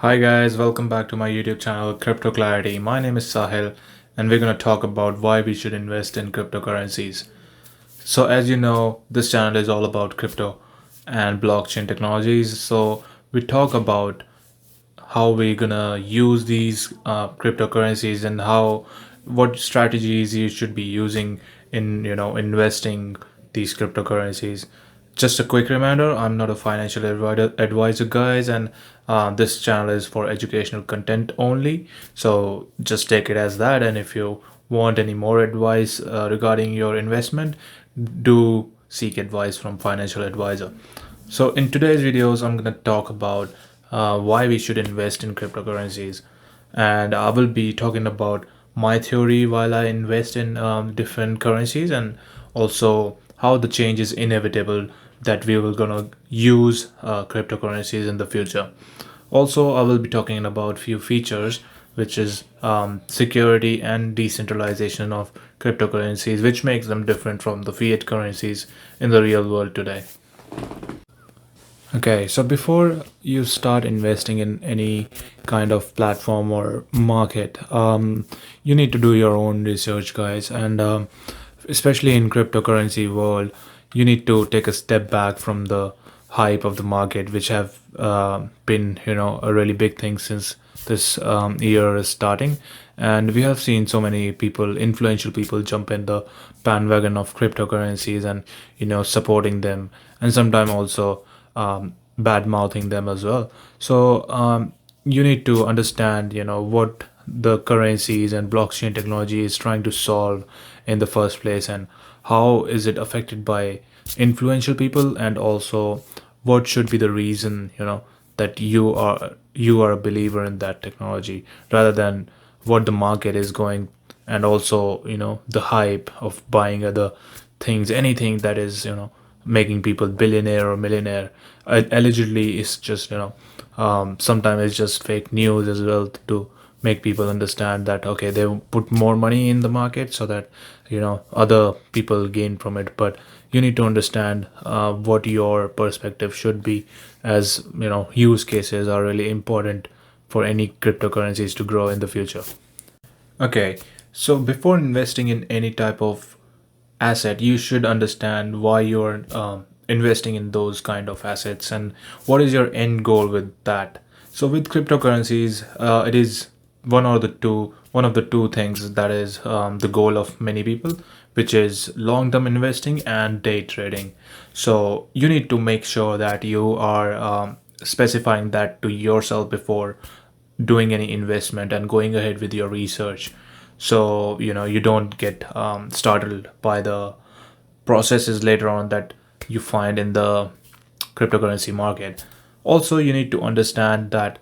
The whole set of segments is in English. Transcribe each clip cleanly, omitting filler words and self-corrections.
Hi guys, welcome back to my YouTube channel Crypto Clarity. My name is Sahil and we're going to talk about why we should invest in cryptocurrencies. So as you know, this channel is all about crypto and blockchain technologies. So we talk about how we're gonna use these cryptocurrencies and what strategies you should be using in investing these cryptocurrencies. Just a quick reminder, I'm not a financial advisor guys, and this channel is for educational content only, so just take it as that. And if you want any more advice regarding your investment, do seek advice from financial advisor. So in today's videos, I'm going to talk about why we should invest in cryptocurrencies, and I will be talking about my theory while I invest in different currencies, and also how the change is inevitable that we will gonna use cryptocurrencies in the future. Also, I will be talking about few features, which is security and decentralization of cryptocurrencies, which makes them different from the fiat currencies in the real world today. Okay, so before you start investing in any kind of platform or market, you need to do your own research, guys, and especially in cryptocurrency world, you need to take a step back from the hype of the market, which have been, a really big thing since this year is starting, and we have seen so many people, influential people, jump in the bandwagon of cryptocurrencies and supporting them, and sometimes also bad mouthing them as well. So you need to understand, what the currencies and blockchain technology is trying to solve in the first place, and how is it affected by influential people, and also what should be the reason, that you are a believer in that technology rather than what the market is going, and also the hype of buying other things, anything that is making people billionaire or millionaire. Allegedly is just sometimes it's just fake news as well, to make people understand that okay, they put more money in the market so that other people gain from it. But you need to understand what your perspective should be, as use cases are really important for any cryptocurrencies to grow in the future. Okay, so before investing in any type of asset, you should understand why you're investing in those kind of assets and what is your end goal with that. So with cryptocurrencies, it is one of the two things that is the goal of many people, which is long-term investing and day trading. So you need to make sure that you are specifying that to yourself before doing any investment and going ahead with your research, so you don't get startled by the processes later on that you find in the cryptocurrency market. Also, you need to understand that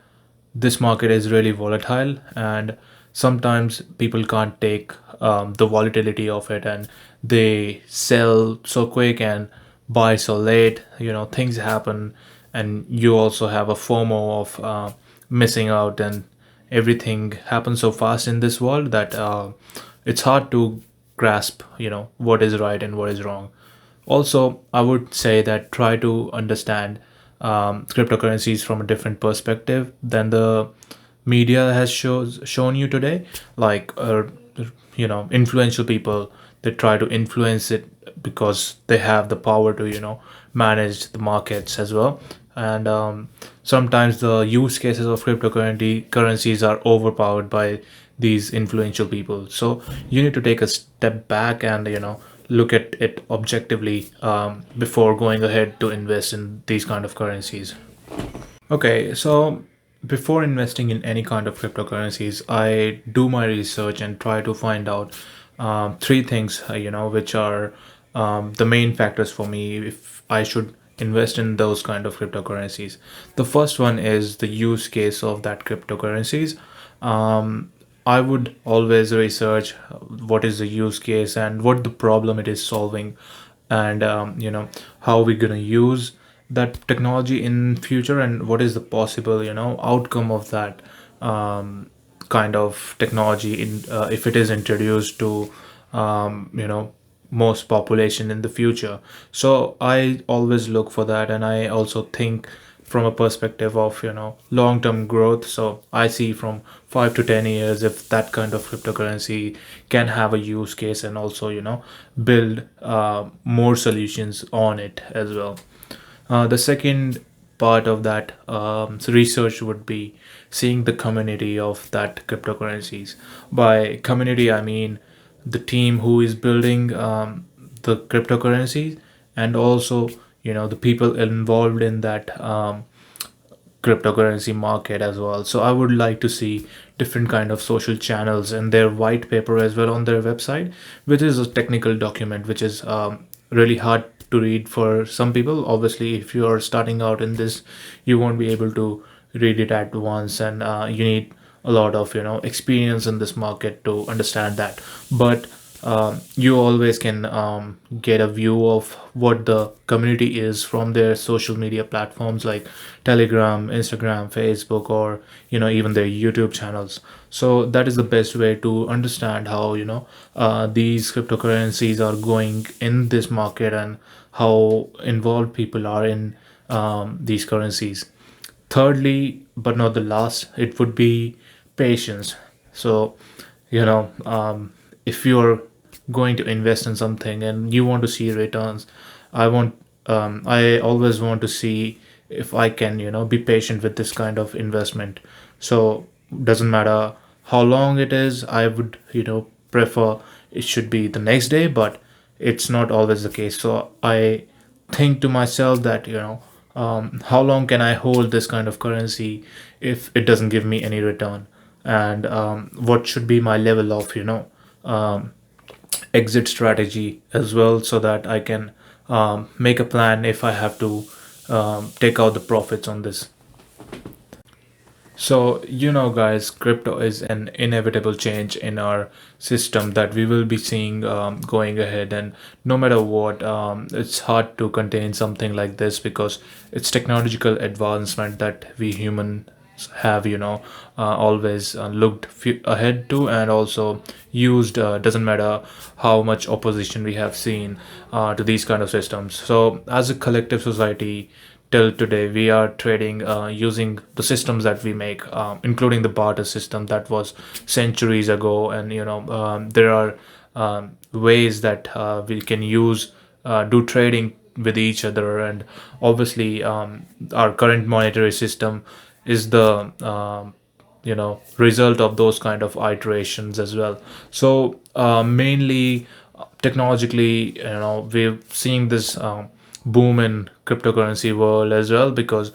this market is really volatile, and sometimes people can't take the volatility of it, and they sell so quick and buy so late. Things happen, and you also have a FOMO of missing out, and everything happens so fast in this world that it's hard to grasp what is right and what is wrong. Also, I would say that try to understand cryptocurrencies from a different perspective than the media has shown you today. Like influential people, they try to influence it because they have the power to manage the markets as well. And sometimes the use cases of cryptocurrency currencies are overpowered by these influential people. So you need to take a step back and look at it objectively before going ahead to invest in these kind of currencies. Okay, so before investing in any kind of cryptocurrencies, I do my research and try to find out three things, which are the main factors for me if I should invest in those kind of cryptocurrencies. The first one is the use case of that cryptocurrencies. I would always research what is the use case and what the problem it is solving, and how we're gonna use that technology in future, and what is the possible outcome of that kind of technology in if it is introduced to most population in the future. So I always look for that, and I also think from a perspective of long term growth. So I see from 5 to 10 years if that kind of cryptocurrency can have a use case, and also build more solutions on it as well. The second part of that research would be seeing the community of that cryptocurrencies. By community, I mean the team who is building the cryptocurrencies, and also the people involved in that cryptocurrency market as well. So I would like to see different kind of social channels and their white paper as well on their website, which is a technical document which is really hard to read for some people. Obviously, if you are starting out in this, you won't be able to read it at once, and you need a lot of experience in this market to understand that. But you always can get a view of what the community is from their social media platforms like Telegram, Instagram, Facebook, or even their YouTube channels. So that is the best way to understand how these cryptocurrencies are going in this market, and how involved people are in these currencies. Thirdly, but not the last, it would be patience. So if you're going to invest in something and you want to see returns, I always want to see if I can be patient with this kind of investment. So doesn't matter how long it is, I would prefer it should be the next day, but it's not always the case. So I think to myself that how long can I hold this kind of currency if it doesn't give me any return, and what should be my level of um, exit strategy as well, so that I can make a plan if I have to take out the profits on this. So, guys, crypto is an inevitable change in our system that we will be seeing going ahead. And no matter what, it's hard to contain something like this, because it's technological advancement that we humans have, always looked ahead to, and also used. Doesn't matter how much opposition we have seen to these kind of systems. So, as a collective society, till today we are trading using the systems that we make, including the barter system that was centuries ago. And there are ways that we can use do trading with each other. And obviously, our current monetary system is the result of those kind of iterations as well. So mainly technologically, we're seeing this boom in cryptocurrency world as well, because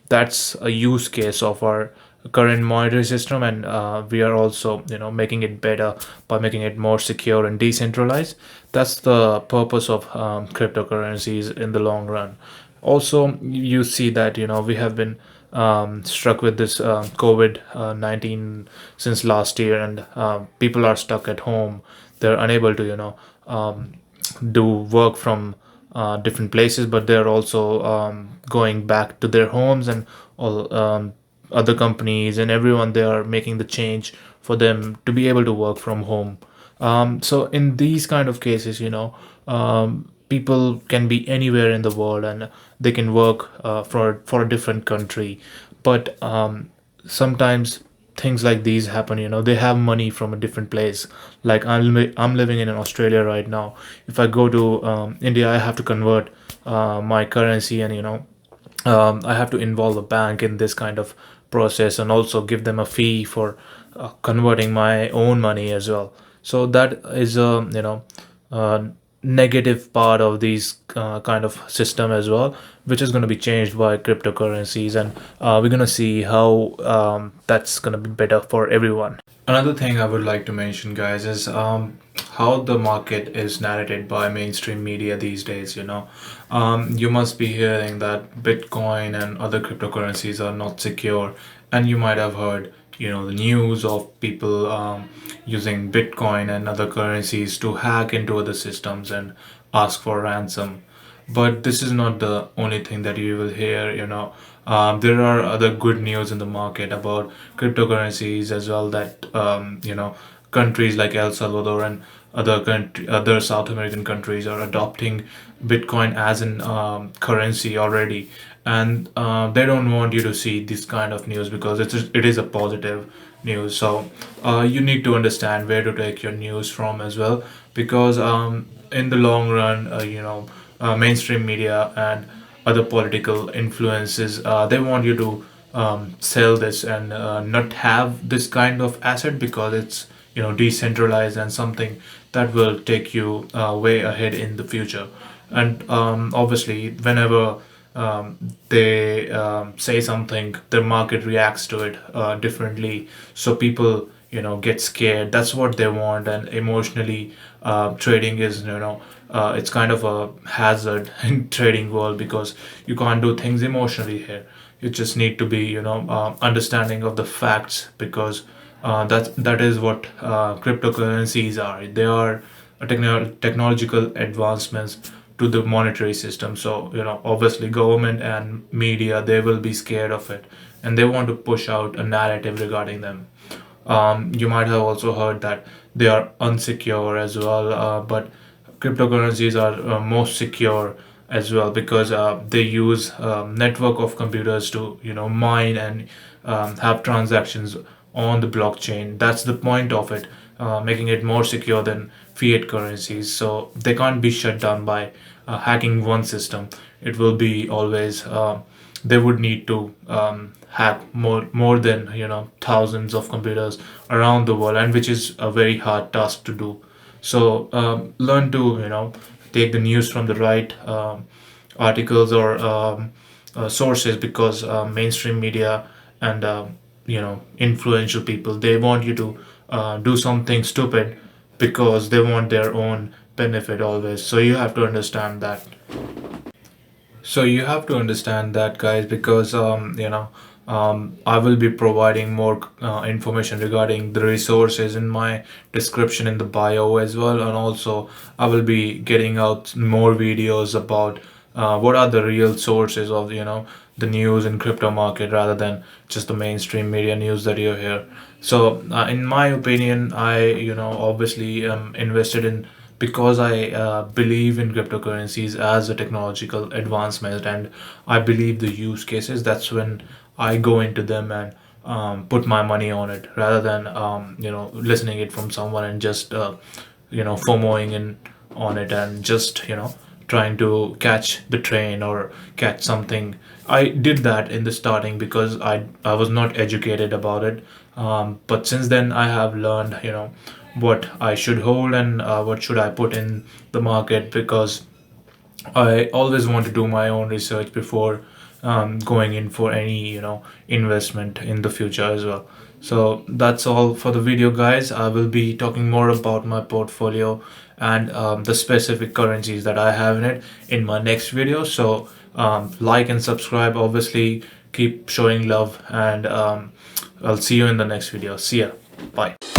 that's a use case of our current monetary system. And we are also making it better by making it more secure and decentralized. That's the purpose of cryptocurrencies in the long run. Also, you see that we have been struck with this COVID-19 since last year, and people are stuck at home. They're unable to do work from different places, but they're also going back to their homes. And all other companies and everyone, they are making the change for them to be able to work from home. So in these kind of cases, people can be anywhere in the world, and they can work for a different country. But sometimes things like these happen. They have money from a different place. Like I'm living in Australia right now. If I go to India, I have to convert my currency, and I have to involve a bank in this kind of process, and also give them a fee for converting my own money as well. So that is a uh, negative part of these kind of system as well, which is going to be changed by cryptocurrencies. And we're going to see how that's going to be better for everyone. Another thing I would like to mention, guys, is how the market is narrated by mainstream media these days. You must be hearing that Bitcoin and other cryptocurrencies are not secure, and you might have heard, the news of people using Bitcoin and other currencies to hack into other systems and ask for ransom. But this is not the only thing that you will hear. There are other good news in the market about cryptocurrencies as well, that countries like El Salvador and other South American countries are adopting Bitcoin as an currency already. and they don't want you to see this kind of news because it is a positive news. So you need to understand where to take your news from as well, because in the long run, mainstream media and other political influences, they want you to sell this and not have this kind of asset, because it's decentralized and something that will take you way ahead in the future. And obviously, whenever they say something, the market reacts to it differently. So people, get scared. That's what they want. And emotionally, trading is, it's kind of a hazard in trading world, because you can't do things emotionally here. You just need to be, understanding of the facts, because that is what cryptocurrencies are. They are a technological advancements to the monetary system. So obviously government and media, they will be scared of it, and they want to push out a narrative regarding them. You might have also heard that they are unsecure as well, but cryptocurrencies are most secure as well, because they use network of computers to mine and have transactions on the blockchain. That's the point of it, making it more secure than fiat currencies. So they can't be shut down by hacking one system. It will be always they would need to hack more than thousands of computers around the world, and which is a very hard task to do. So learn to take the news from the right articles or sources, because mainstream media and influential people, they want you to do something stupid because they want their own benefit always. So you have to understand that. So you have to understand that, guys, because I will be providing more information regarding the resources in my description in the bio as well, and also I will be getting out more videos about what are the real sources of the news in crypto market, rather than just the mainstream media news that you hear. So in my opinion, I obviously am invested in, because I believe in cryptocurrencies as a technological advancement, and I believe the use cases. That's when I go into them and put my money on it, rather than listening it from someone and just FOMOing in on it, and just trying to catch the train or catch something. I did that in the starting because I was not educated about it, but since then I have learned what I should hold and what should I put in the market, because I always want to do my own research before going in for any investment in the future as well. So that's all for the video, guys. I will be talking more about my portfolio and the specific currencies that I have in it in my next video. So like and subscribe. Obviously, keep showing love, and I'll see you in the next video. See ya. Bye.